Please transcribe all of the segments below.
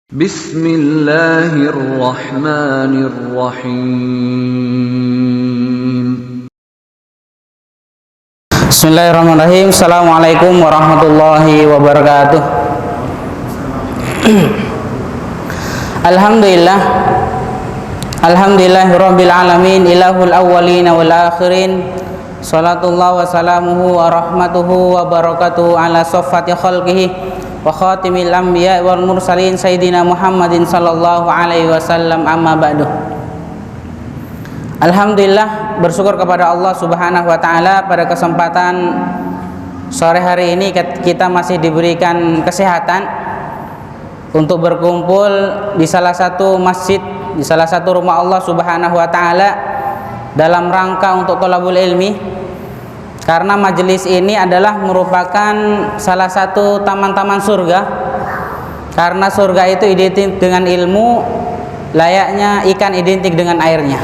Bismillahirrahmanirrahim. Bismillahirrahmanirrahim. Assalamualaikum warahmatullahi wabarakatuh. Alhamdulillah. Alhamdulillahirabbil alamin, ilahul awwalin wal akhirin. Salatullah wa salamuhu wa rahmatuhu wa barakatuhu ala saffati khalqihi wa khatimil anbiya wal mursalin sayyidina Muhammadin sallallahu alaihi wasallam, amma ba'du. Alhamdulillah, bersyukur kepada Allah Subhanahu wa taala pada kesempatan sore hari ini kita masih diberikan kesehatan untuk berkumpul di salah satu masjid, di salah satu rumah Allah Subhanahu wa taala dalam rangka untuk thalabul ilmi. Karena majelis ini adalah merupakan salah satu taman-taman surga. Karena surga itu identik dengan ilmu, layaknya ikan identik dengan airnya.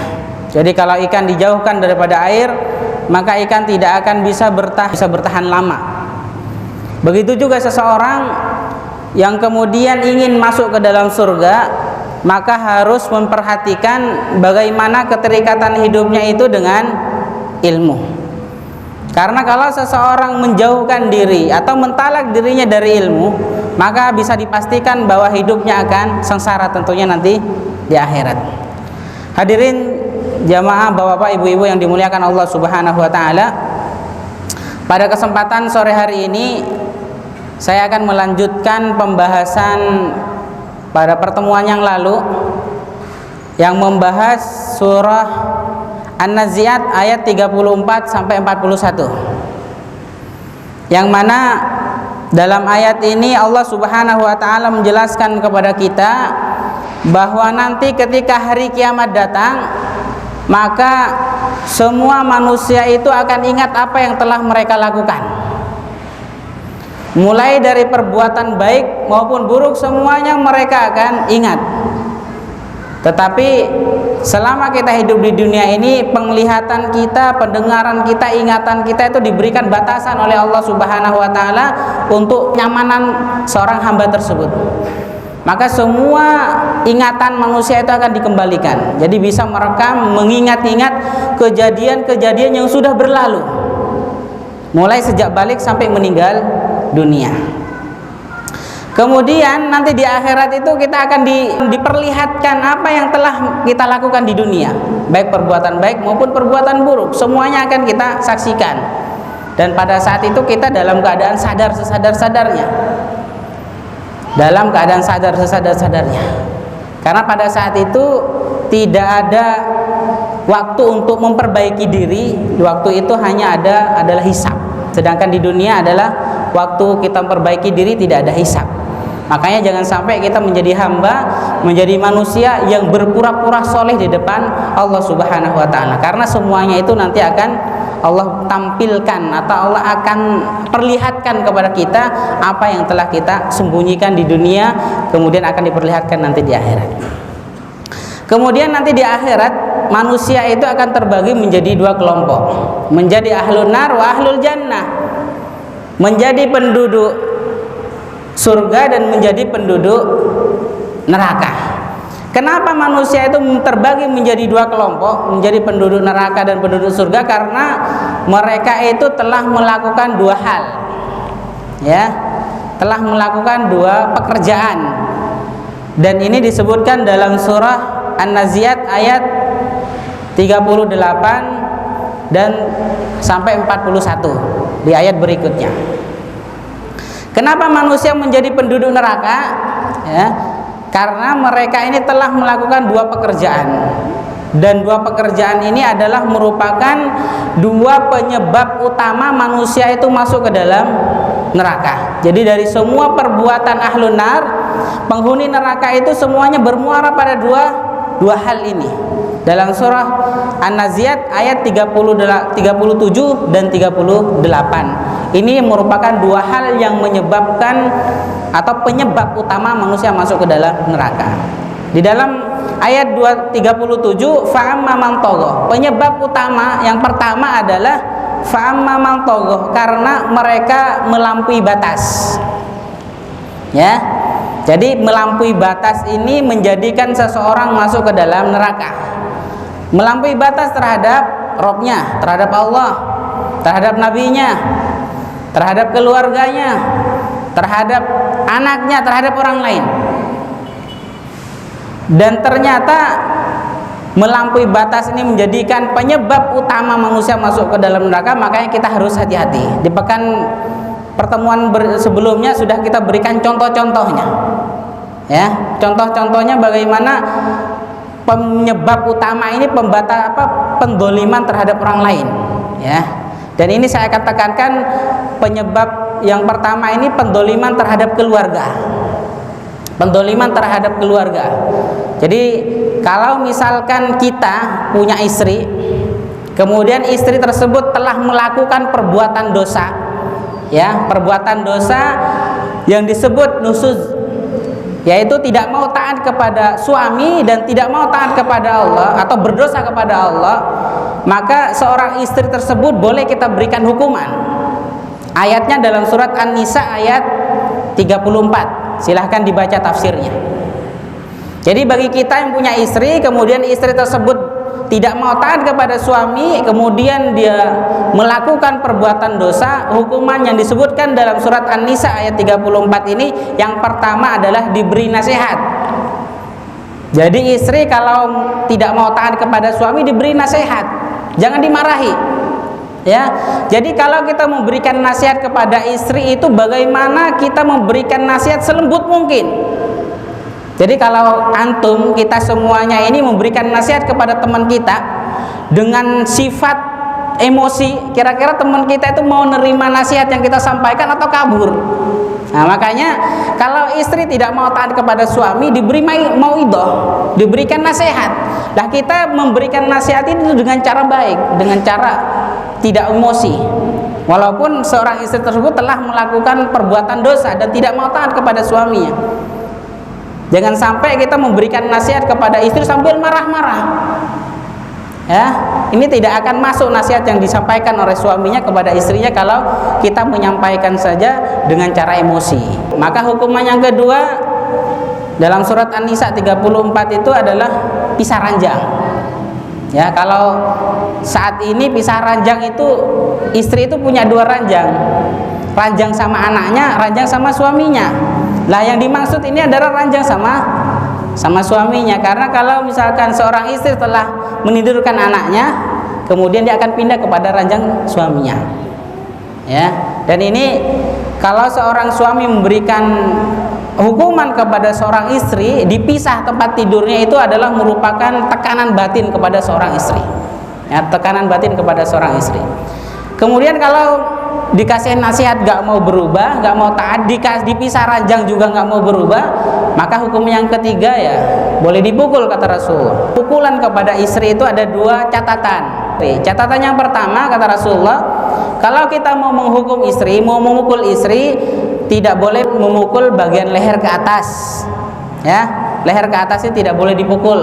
Jadi kalau ikan dijauhkan daripada air, maka ikan tidak akan bisa bertahan lama. Begitu juga seseorang yang kemudian ingin masuk ke dalam surga, maka harus memperhatikan bagaimana keterikatan hidupnya itu dengan ilmu. Karena kalau seseorang menjauhkan diri atau mentalak dirinya dari ilmu, maka bisa dipastikan bahwa hidupnya akan sengsara tentunya nanti di akhirat. Hadirin jamaah, bapak-bapak, ibu-ibu yang dimuliakan Allah Subhanahu wa taala, pada kesempatan sore hari ini saya akan melanjutkan pembahasan pada pertemuan yang lalu yang membahas surah An-Nazi'at ayat 34 sampai 41. Yang mana dalam ayat ini Allah Subhanahu wa taala menjelaskan kepada kita bahwa nanti ketika hari kiamat datang, maka semua manusia itu akan ingat apa yang telah mereka lakukan. Mulai dari perbuatan baik maupun buruk, semuanya mereka akan ingat. Tetapi selama kita hidup di dunia ini, penglihatan kita, pendengaran kita, ingatan kita itu diberikan batasan oleh Allah Subhanahu wa taala untuk kenyamanan seorang hamba tersebut. Maka semua ingatan manusia itu akan dikembalikan. Jadi bisa merekam, mengingat-ingat kejadian-kejadian yang sudah berlalu, mulai sejak balik sampai meninggal dunia. Kemudian nanti di akhirat itu kita akan diperlihatkan apa yang telah kita lakukan di dunia, baik perbuatan baik maupun perbuatan buruk, semuanya akan kita saksikan. Dan pada saat itu kita dalam keadaan sadar sesadar-sadarnya. Dalam keadaan sadar sesadar-sadarnya. Karena pada saat itu tidak ada waktu untuk memperbaiki diri, waktu itu hanya adalah hisab. Sedangkan di dunia adalah waktu kita memperbaiki diri, tidak ada hisab. Makanya jangan sampai kita menjadi hamba, menjadi manusia yang berpura-pura soleh di depan Allah Subhanahu wa taala. Karena semuanya itu nanti akan Allah tampilkan atau Allah akan perlihatkan kepada kita apa yang telah kita sembunyikan di dunia, kemudian akan diperlihatkan nanti di akhirat. Kemudian nanti di akhirat manusia itu akan terbagi menjadi dua kelompok, menjadi ahlun nar wa ahlul jannah, menjadi penduduk surga dan menjadi penduduk neraka. Kenapa manusia itu terbagi menjadi dua kelompok, menjadi penduduk neraka dan penduduk surga? Karena mereka itu telah melakukan dua hal, ya, telah melakukan dua pekerjaan. Dan ini disebutkan dalam surah An-Nazi'at ayat 38 dan sampai 41 di ayat berikutnya. Kenapa manusia menjadi penduduk neraka? Ya, karena mereka ini telah melakukan dua pekerjaan. Dan dua pekerjaan ini adalah merupakan dua penyebab utama manusia itu masuk ke dalam neraka. Jadi dari semua perbuatan ahlun nar, penghuni neraka itu semuanya bermuara pada dua hal ini. Dalam surah An-Nazi'at ayat 37 dan 38. Ini merupakan dua hal yang menyebabkan atau penyebab utama manusia masuk ke dalam neraka. Di dalam ayat 37, fa'amma man tagha. Penyebab utama yang pertama adalah fa'amma man tagha, karena mereka melampaui batas. Ya. Jadi melampaui batas ini menjadikan seseorang masuk ke dalam neraka. Melampaui batas terhadap Robnya, terhadap Allah, terhadap nabinya, terhadap keluarganya, terhadap anaknya, terhadap orang lain. Dan ternyata melampaui batas ini menjadikan penyebab utama manusia masuk ke dalam neraka. Makanya kita harus hati-hati. Di pekan pertemuan sebelumnya sudah kita berikan contoh-contohnya, ya, contoh-contohnya bagaimana penyebab utama ini pendoliman terhadap orang lain, ya. Dan ini saya akan tekankan, penyebab yang pertama ini pendoliman terhadap keluarga, pendoliman terhadap keluarga. Jadi kalau misalkan kita punya istri, kemudian istri tersebut telah melakukan perbuatan dosa, ya, perbuatan dosa yang disebut nusuz, yaitu tidak mau taat kepada suami dan tidak mau taat kepada Allah atau berdosa kepada Allah, maka seorang istri tersebut boleh kita berikan hukuman. Ayatnya dalam surat An-Nisa ayat 34. Silahkan dibaca tafsirnya. Jadi bagi kita yang punya istri, kemudian istri tersebut tidak mau taat kepada suami, kemudian dia melakukan perbuatan dosa, hukuman yang disebutkan dalam surat An-Nisa ayat 34 ini, yang pertama adalah diberi nasihat. Jadi istri kalau tidak mau taat kepada suami diberi nasihat, jangan dimarahi, ya. Jadi kalau kita memberikan nasihat kepada istri itu bagaimana kita memberikan nasihat selembut mungkin. Jadi kalau antum, kita semuanya ini memberikan nasihat kepada teman kita dengan sifat emosi, kira-kira teman kita itu mau nerima nasihat yang kita sampaikan atau kabur? Nah, makanya kalau istri tidak mau taat kepada suami diberi mauidhah, diberikan nasihat. Nah, kita memberikan nasihat itu dengan cara baik, dengan cara tidak emosi. Walaupun seorang istri tersebut telah melakukan perbuatan dosa dan tidak mau taat kepada suaminya. Jangan sampai kita memberikan nasihat kepada istri sambil marah-marah, ya. Ini tidak akan masuk nasihat yang disampaikan oleh suaminya kepada istrinya kalau kita menyampaikan saja dengan cara emosi. Maka hukuman yang kedua dalam surat An-Nisa 34 itu adalah pisah ranjang, ya. Kalau saat ini pisah ranjang itu, istri itu punya dua ranjang, ranjang sama anaknya, ranjang sama suaminya. Lah yang dimaksud ini adalah ranjang sama suaminya, karena kalau misalkan seorang istri telah menidurkan anaknya, kemudian dia akan pindah kepada ranjang suaminya, ya. Dan ini kalau seorang suami memberikan hukuman kepada seorang istri, dipisah tempat tidurnya, itu adalah merupakan tekanan batin kepada seorang istri, ya, tekanan batin kepada seorang istri. Kemudian kalau dikasih nasihat gak mau berubah, gak mau taat, dipisah ranjang juga gak mau berubah, maka hukum yang ketiga, ya, boleh dipukul kata Rasulullah. Pukulan kepada istri itu ada dua catatan. Catatan yang pertama kata Rasulullah, kalau kita mau menghukum istri, mau memukul istri, tidak boleh memukul bagian leher ke atas, ya, leher ke atasnya tidak boleh dipukul.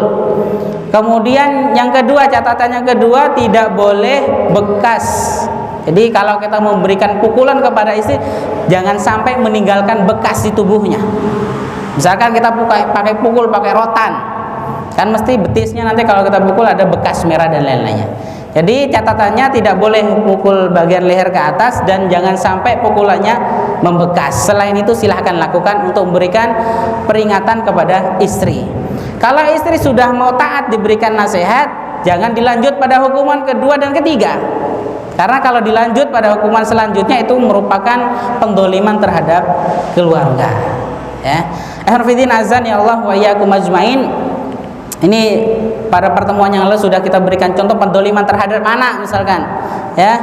Kemudian yang kedua, catatan yang kedua, tidak boleh bekas. Jadi kalau kita memberikan pukulan kepada istri, jangan sampai meninggalkan bekas di tubuhnya. Misalkan kita pakai pukul pakai rotan, kan mesti betisnya nanti kalau kita pukul ada bekas merah dan lain-lainnya. Jadi catatannya tidak boleh pukul bagian leher ke atas dan jangan sampai pukulannya membekas. Selain itu silahkan lakukan untuk memberikan peringatan kepada istri. Kalau istri sudah mau taat diberikan nasihat, jangan dilanjut pada hukuman kedua dan ketiga. Karena kalau dilanjut pada hukuman selanjutnya itu merupakan pendoliman terhadap keluarga, ya. Ehfidin azan ya Allah wa iyyakum ajmain. Ini pada pertemuan yang lalu sudah kita berikan contoh pendoliman terhadap anak misalkan, ya.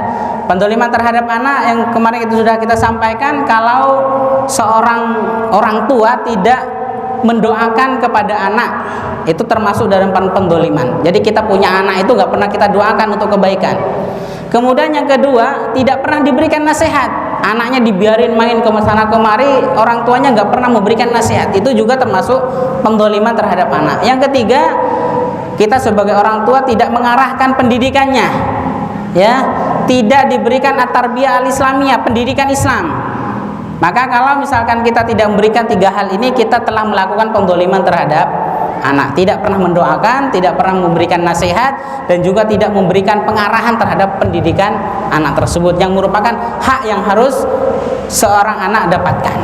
Pendoliman terhadap anak yang kemarin itu sudah kita sampaikan, kalau seorang orang tua tidak mendoakan kepada anak, itu termasuk dalam pendoliman. Jadi kita punya anak itu nggak pernah kita doakan untuk kebaikan. Kemudian yang kedua, tidak pernah diberikan nasihat, anaknya dibiarin main ke sana kemari, orang tuanya nggak pernah memberikan nasihat, itu juga termasuk pendoliman terhadap anak. Yang ketiga, kita sebagai orang tua tidak mengarahkan pendidikannya, ya, tidak diberikan at-tarbiyah al-islamiyah, pendidikan Islam, Maka kalau misalkan kita tidak memberikan 3 hal ini, kita telah melakukan pendzaliman terhadap anak. Tidak pernah mendoakan, tidak pernah memberikan nasihat, dan juga tidak memberikan pengarahan terhadap pendidikan anak tersebut, yang merupakan hak yang harus seorang anak dapatkan.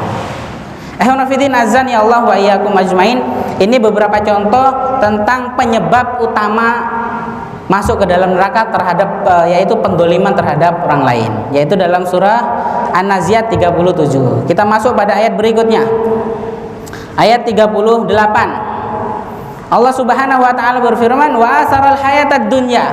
Ehonafidin azan ya Allah wa iyyakum ajmain. Ini beberapa contoh tentang penyebab utama masuk ke dalam neraka terhadap yaitu pendzaliman terhadap orang lain, yaitu dalam surah An-Nazi'at 37. Kita masuk pada ayat berikutnya. Ayat 38. Allah Subhanahu wa taala berfirman, "Wa asaral hayatad dunya."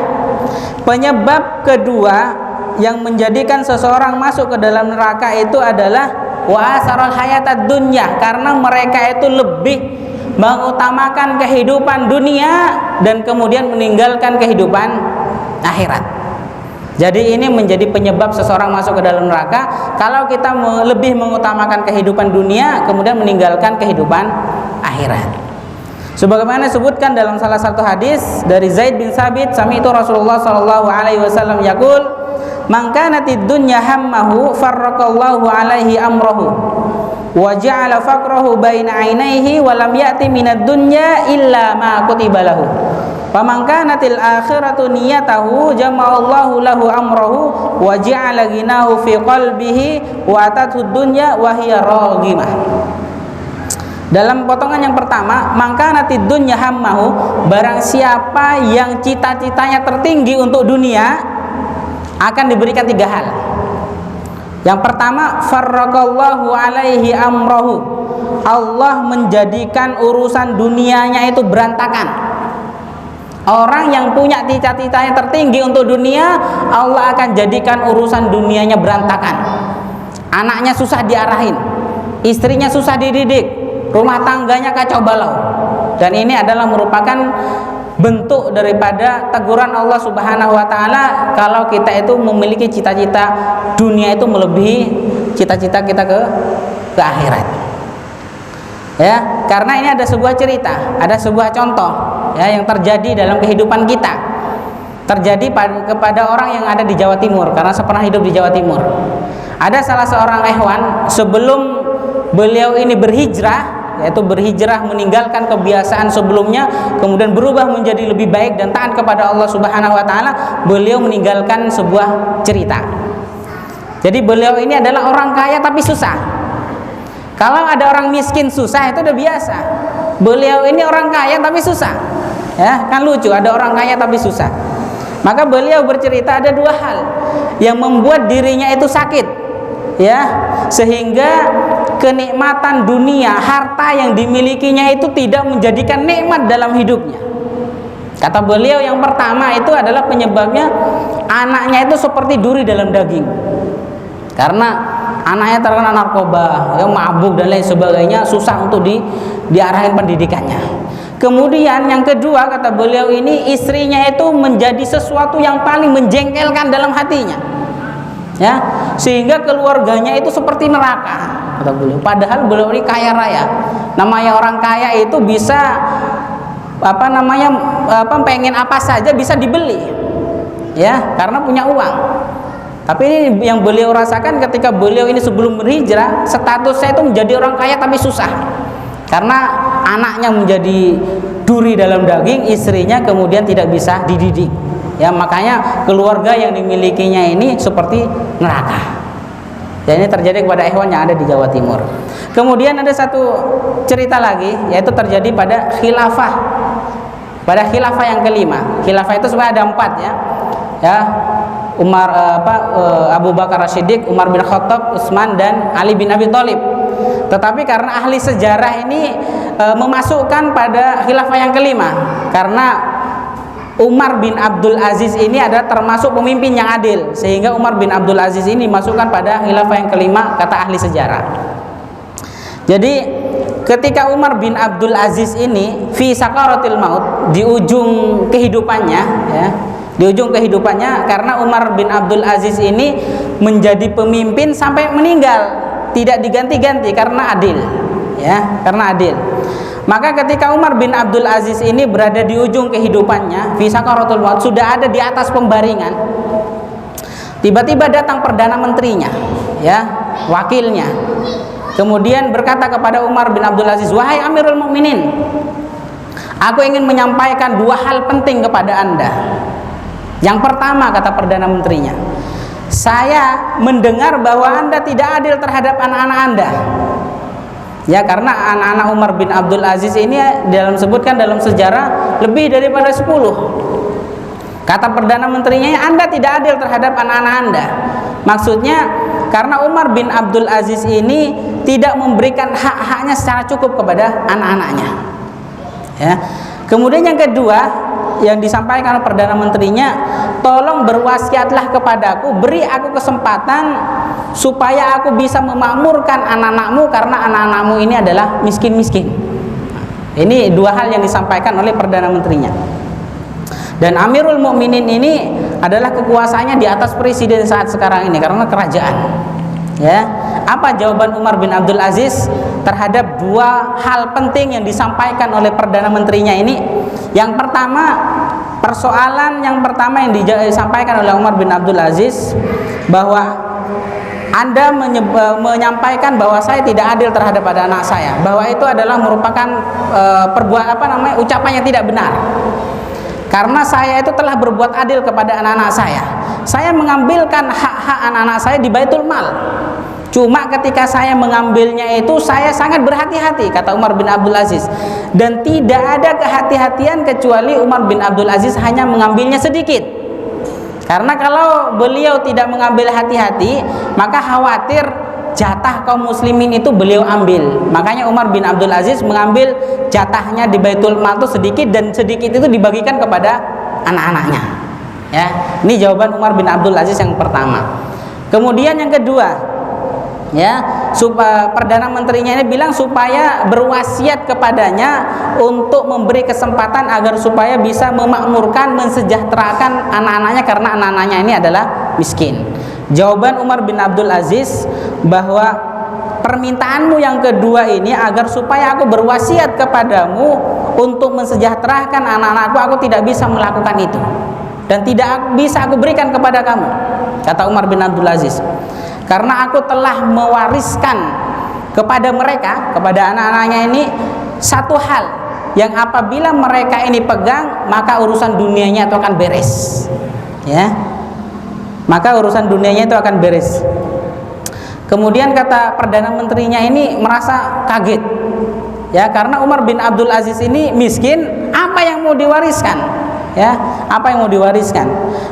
Penyebab kedua yang menjadikan seseorang masuk ke dalam neraka itu adalah wa asaral hayatad dunya, karena mereka itu lebih mengutamakan kehidupan dunia dan kemudian meninggalkan kehidupan akhirat. Jadi ini menjadi penyebab seseorang masuk ke dalam neraka, kalau kita lebih mengutamakan kehidupan dunia kemudian meninggalkan kehidupan akhirat. Sebagaimana disebutkan dalam salah satu hadis dari Zaid bin Sabit, sami'tu Rasulullah sallallahu alaihi wasallam yaqul, "Man kanatid dunya hammahu farraqallahu alaihi amrahu wa ja'ala faqrahu baina 'ainaihi wa lam ya'ti minad dunya illa ma kutiba lahu. Faman kanatil akhiratu niyatahu jama'allahu lahu amrahu wa ja'ala ghinahu fi qalbihi wa atathu dunya wa hiya raghimah." Dalam potongan yang pertama, mangkanatid dunya hammahu, barang siapa yang cita-citanya tertinggi untuk dunia akan diberikan 3 hal. Yang pertama, farraqallahu alaihi amrahu, Allah menjadikan urusan dunianya itu berantakan. Orang yang punya cita-citanya tertinggi untuk dunia, Allah akan jadikan urusan dunianya berantakan. Anaknya susah diarahin, istrinya susah dididik, rumah tangganya kacau balau. Dan ini adalah merupakan bentuk daripada teguran Allah Subhanahu wa taala kalau kita itu memiliki cita-cita dunia itu melebihi cita-cita kita ke akhirat. Ya, karena ini ada sebuah cerita, ada sebuah contoh ya yang terjadi dalam kehidupan kita. Terjadi kepada orang yang ada di Jawa Timur, karena saya pernah hidup di Jawa Timur. Ada salah seorang ikhwan, sebelum beliau ini berhijrah, yaitu berhijrah meninggalkan kebiasaan sebelumnya, kemudian berubah menjadi lebih baik dan taat kepada Allah Subhanahu wa taala, beliau meninggalkan sebuah cerita. Jadi beliau ini adalah orang kaya tapi susah. Kalau ada orang miskin susah itu udah biasa. Beliau ini orang kaya tapi susah. Ya, kan lucu, ada orang kaya tapi susah. Maka beliau bercerita ada 2 hal yang membuat dirinya itu sakit. Ya, sehingga kenikmatan dunia, harta yang dimilikinya itu tidak menjadikan nikmat dalam hidupnya. Kata beliau, yang pertama itu adalah penyebabnya anaknya itu seperti duri dalam daging. Karena anaknya terkena narkoba, ya, mabuk dan lain sebagainya, susah untuk diarahin pendidikannya. Kemudian yang kedua, kata beliau ini, istrinya itu menjadi sesuatu yang paling menjengkelkan dalam hatinya. Ya, sehingga keluarganya itu seperti neraka, kata beliau. Padahal beliau ini kaya raya. Namanya orang kaya itu bisa pengen apa saja bisa dibeli. Ya, karena punya uang. Tapi ini yang beliau rasakan ketika beliau ini sebelum berhijrah, statusnya itu menjadi orang kaya tapi susah. Karena anaknya menjadi duri dalam daging, istrinya kemudian tidak bisa dididik. Ya, makanya keluarga yang dimilikinya ini seperti neraka. Dan ini terjadi kepada ikhwan yang ada di Jawa Timur. Kemudian ada satu cerita lagi, yaitu terjadi pada khilafah. Pada khilafah yang kelima. Khilafah itu sebenarnya ada 4 ya. Ya, Abu Bakar As-Siddiq, Umar bin Khattab, Utsman dan Ali bin Abi Thalib. Tetapi karena ahli sejarah ini memasukkan pada khilafah yang kelima, karena Umar bin Abdul Aziz ini adalah termasuk pemimpin yang adil, sehingga Umar bin Abdul Aziz ini dimasukkan pada khilafah yang kelima, kata ahli sejarah. Jadi ketika Umar bin Abdul Aziz ini fi sakaratil maut, di ujung kehidupannya ya, di ujung kehidupannya, karena Umar bin Abdul Aziz ini menjadi pemimpin sampai meninggal, tidak diganti-ganti karena adil ya, karena adil. Maka ketika Umar bin Abdul Aziz ini berada di ujung kehidupannya, fi sakaratul maut, sudah ada di atas pembaringan, tiba-tiba datang perdana menterinya ya, wakilnya, kemudian berkata kepada Umar bin Abdul Aziz, "Wahai Amirul Mukminin, aku ingin menyampaikan dua hal penting kepada Anda." Yang pertama, kata Perdana Menterinya, "Saya mendengar bahwa Anda tidak adil terhadap anak-anak Anda." Ya, karena anak-anak Umar bin Abdul Aziz ini dalam sebutkan dalam sejarah lebih daripada 10. Kata Perdana Menterinya, "Anda tidak adil terhadap anak-anak Anda." Maksudnya karena Umar bin Abdul Aziz ini tidak memberikan hak-haknya secara cukup kepada anak-anaknya. Ya. Kemudian yang kedua yang disampaikan oleh Perdana Menterinya, "Tolong berwasiatlah kepadaku, beri aku kesempatan supaya aku bisa memakmurkan anak-anakmu karena anak-anakmu ini adalah miskin-miskin." Ini dua hal yang disampaikan oleh Perdana Menterinya. Dan Amirul Mukminin ini adalah kekuasaannya di atas presiden saat sekarang ini karena kerajaan. Ya, apa jawaban Umar bin Abdul Aziz terhadap dua hal penting yang disampaikan oleh Perdana Menterinya ini? Yang pertama, persoalan yang pertama yang disampaikan oleh Umar bin Abdul Aziz, bahwa Anda menyampaikan bahwa saya tidak adil terhadap anak saya, bahwa itu adalah merupakan ucapan yang tidak benar. Karena saya itu telah berbuat adil kepada anak-anak saya. Saya mengambilkan hak-hak anak-anak saya di Baitul Mal. Cuma ketika saya mengambilnya itu saya sangat berhati-hati, kata Umar bin Abdul Aziz. Dan tidak ada kehati-hatian kecuali Umar bin Abdul Aziz hanya mengambilnya sedikit. Karena kalau beliau tidak mengambil hati-hati, maka khawatir jatah kaum muslimin itu beliau ambil. Makanya Umar bin Abdul Aziz mengambil jatahnya di Baitul Mal itu sedikit, dan sedikit itu dibagikan kepada anak-anaknya. Ya, ini jawaban Umar bin Abdul Aziz yang pertama. Kemudian yang kedua, ya, Perdana Menterinya ini bilang supaya berwasiat kepadanya untuk memberi kesempatan agar supaya bisa memakmurkan, mensejahterakan anak-anaknya karena anak-anaknya ini adalah miskin. Jawaban Umar bin Abdul Aziz bahwa permintaanmu yang kedua ini agar supaya aku berwasiat kepadamu untuk mensejahterakan anak-anakku, aku tidak bisa melakukan itu dan tidak bisa aku berikan kepada kamu, kata Umar bin Abdul Aziz, karena aku telah mewariskan kepada mereka, kepada anak-anaknya ini satu hal yang apabila mereka ini pegang, maka urusan dunianya itu akan beres. Ya, maka urusan dunianya itu akan beres. Kemudian kata Perdana Menterinya ini merasa kaget, ya, karena Umar bin Abdul Aziz ini miskin, apa yang mau diwariskan? Ya, apa yang mau diwariskan?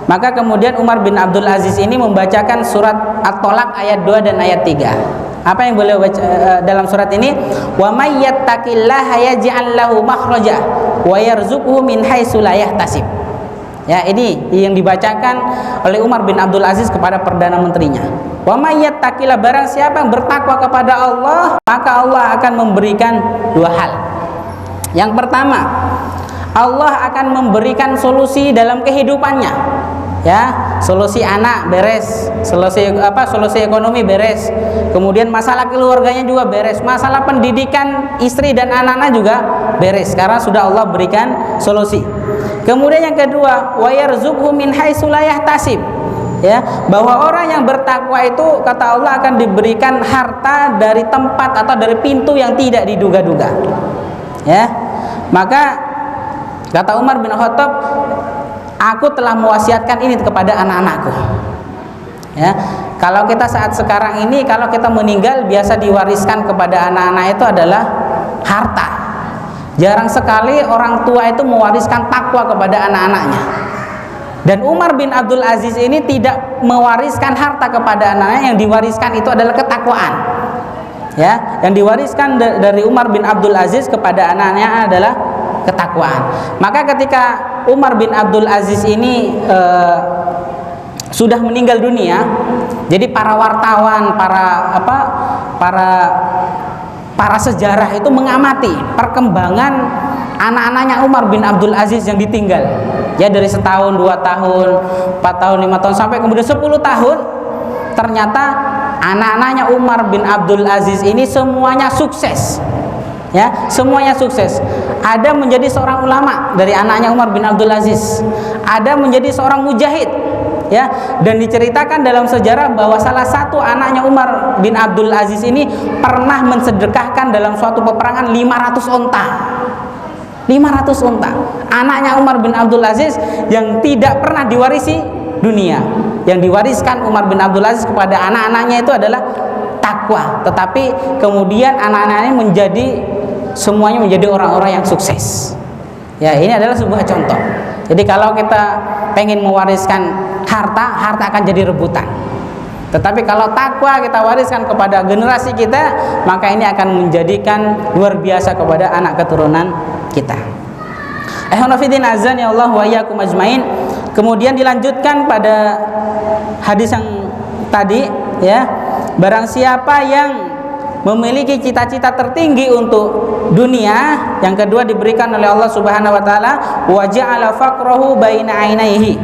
Maka kemudian Umar bin Abdul Aziz ini membacakan surat At-Tolak ayat 2 dan ayat 3. Apa yang beliau baca dalam surat ini? Wa may yattaqillaha yaj'al lahu makhraja wa yarzuqhu min haitsu la yahtasib. Ya, ini yang dibacakan oleh Umar bin Abdul Aziz kepada Perdana Menterinya. Wa may yattaqillah, barang siapa yang bertakwa kepada Allah, maka Allah akan memberikan dua hal. Yang pertama, Allah akan memberikan solusi dalam kehidupannya. Ya, solusi anak beres, solusi ekonomi beres, kemudian masalah keluarganya juga beres, masalah pendidikan istri dan anak-anak juga beres karena sudah Allah berikan solusi. Kemudian yang kedua, wa yarzuqhu min haitsu la yahtasib. Ya, bahwa orang yang bertakwa itu kata Allah akan diberikan harta dari tempat atau dari pintu yang tidak diduga-duga. Ya. Maka kata Umar bin Khattab, aku telah mewasiatkan ini kepada anak-anakku. Ya, kalau kita saat sekarang ini, kalau kita meninggal biasa diwariskan kepada anak-anak itu adalah harta. Jarang sekali orang tua itu mewariskan takwa kepada anak-anaknya. Dan Umar bin Abdul Aziz ini tidak mewariskan harta kepada anaknya, yang diwariskan itu adalah ketakwaan. Ya, yang diwariskan dari Umar bin Abdul Aziz kepada anaknya adalah ketakwaan. Maka ketika Umar bin Abdul Aziz ini sudah meninggal dunia, jadi para wartawan, para sejarah itu mengamati perkembangan anak-anaknya Umar bin Abdul Aziz yang ditinggal. Ya, dari setahun, 2 tahun, 4 tahun, 5 tahun, sampai kemudian 10 tahun. Ternyata anak-anaknya Umar bin Abdul Aziz ini semuanya sukses. Ya, semuanya sukses. Ada menjadi seorang ulama dari anaknya Umar bin Abdul Aziz, ada menjadi seorang mujahid, ya. Dan diceritakan dalam sejarah bahwa salah satu anaknya Umar bin Abdul Aziz ini pernah mensedekahkan dalam suatu peperangan 500 onta. 500 unta. Anaknya Umar bin Abdul Aziz yang tidak pernah diwarisi dunia. Yang diwariskan Umar bin Abdul Aziz kepada anak-anaknya itu adalah takwa. Tetapi kemudian anak-anaknya semuanya menjadi orang-orang yang sukses. Ya, ini adalah sebuah contoh. Jadi kalau kita pengen mewariskan harta akan jadi rebutan. Tetapi kalau takwa kita wariskan kepada generasi kita, maka ini akan menjadikan luar biasa kepada anak keturunan kita. Ehonofidin azan ya Allah wa iyyakum ajmain. Kemudian dilanjutkan pada hadis yang tadi, ya, barang siapa yang memiliki cita-cita tertinggi untuk dunia, yang kedua diberikan oleh Allah Subhanahu wa taala, wa ja'ala faqrahu baina ainaihi.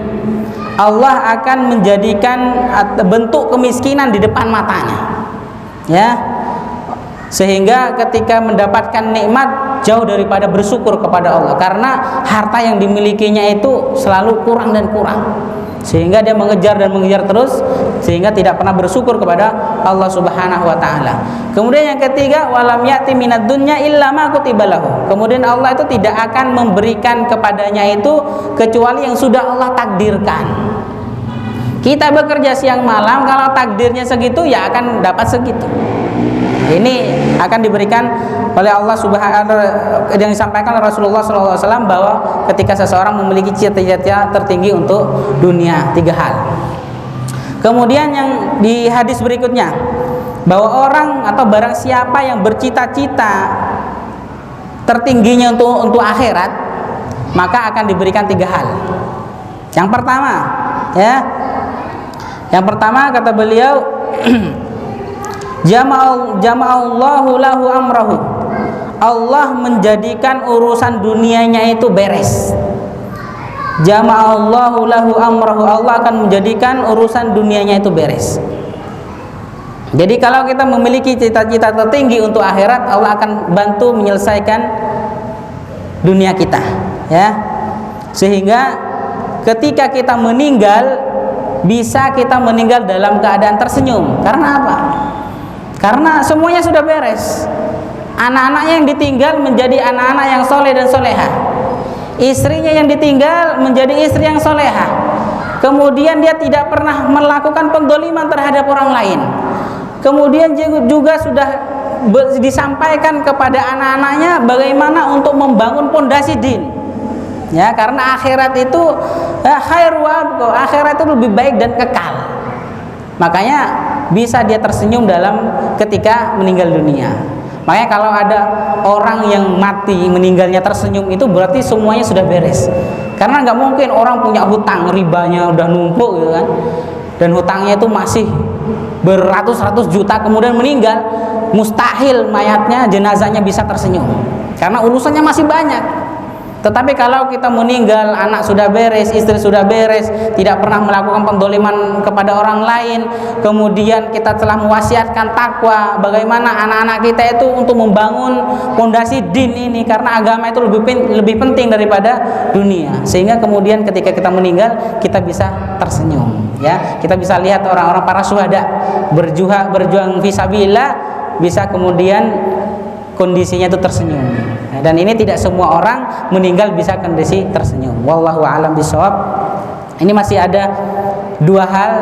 Allah akan menjadikan bentuk kemiskinan di depan matanya, ya, sehingga ketika mendapatkan nikmat jauh daripada bersyukur kepada Allah, karena harta yang dimilikinya itu selalu kurang dan kurang, sehingga dia mengejar dan mengejar terus, sehingga tidak pernah bersyukur kepada Allah Subhanahu wa taala. Kemudian yang ketiga, walam ya'ti minad dunya illa ma kutiba lahu. Kemudian Allah itu tidak akan memberikan kepadanya itu kecuali yang sudah Allah takdirkan. Kita bekerja siang malam, kalau takdirnya segitu ya akan dapat segitu. Ini akan diberikan oleh Allah Subhanahu, yang disampaikan oleh Rasulullah SAW, bahwa ketika seseorang memiliki cita-cita tertinggi untuk dunia, 3 hal. Kemudian yang di hadis berikutnya, bahwa orang atau barang siapa yang bercita-cita tertingginya untuk akhirat, maka akan diberikan 3 hal. Yang pertama, ya, yang pertama kata beliau, jama'allahu lahu amrahu. Allah menjadikan urusan dunianya itu beres. Jama'allahu lahu amrahu. Allah akan menjadikan urusan dunianya itu beres. Jadi kalau kita memiliki cita-cita tertinggi untuk akhirat, Allah akan bantu menyelesaikan dunia kita, ya. Sehingga ketika kita meninggal, bisa kita meninggal dalam keadaan tersenyum. Karena apa? Karena semuanya sudah beres. Anak-anaknya yang ditinggal menjadi anak-anak yang soleh dan soleha. Istrinya yang ditinggal menjadi istri yang soleha. Kemudian dia tidak pernah melakukan pendzaliman terhadap orang lain. Kemudian juga sudah disampaikan kepada anak-anaknya bagaimana untuk membangun pondasi din. Ya, karena akhirat itu khairu abqa, akhirat itu lebih baik dan kekal. Makanya bisa dia tersenyum ketika meninggal dunia. Makanya kalau ada orang yang mati meninggalnya tersenyum, itu berarti semuanya sudah beres. Karena nggak mungkin orang punya hutang, ribanya udah numpuk gitu kan, dan hutangnya itu masih beratus-ratus juta, kemudian meninggal, mustahil mayatnya, jenazahnya bisa tersenyum karena urusannya masih banyak. Tetapi kalau kita meninggal, anak sudah beres, istri sudah beres, tidak pernah melakukan pendzaliman kepada orang lain, kemudian kita telah mewasiatkan takwa, bagaimana anak-anak kita itu untuk membangun fondasi din ini, karena agama itu lebih penting daripada dunia. Sehingga kemudian ketika kita meninggal, kita bisa tersenyum, ya. Kita bisa lihat orang-orang para syuhada berjuang fisabilillah, bisa kemudian kondisinya itu tersenyum. Dan ini tidak semua orang meninggal bisa kondisi tersenyum. Wallahu a'lam bishawab. Ini masih ada 2 hal,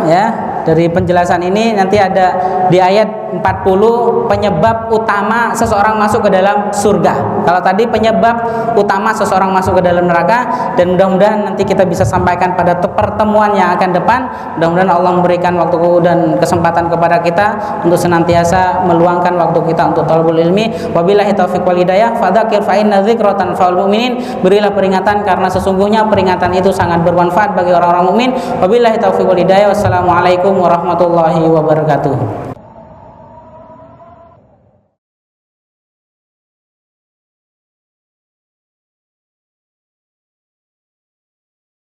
ya, dari penjelasan ini. Nanti ada di ayat 40 penyebab utama seseorang masuk ke dalam surga. Kalau tadi penyebab utama seseorang masuk ke dalam neraka, dan mudah-mudahan nanti kita bisa sampaikan pada pertemuan yang akan depan. Mudah-mudahan Allah memberikan waktu dan kesempatan kepada kita untuk senantiasa meluangkan waktu kita untuk talabul ilmi. Wabillahi taufiq wal hidayah. Fadzakir fa inna dzikra tanfa'ul mu'minin. Berilah peringatan karena sesungguhnya peringatan itu sangat bermanfaat bagi orang-orang mukmin. Wabillahi taufiq wal hidayah. Wassalamualaikum warahmatullahi wabarakatuh.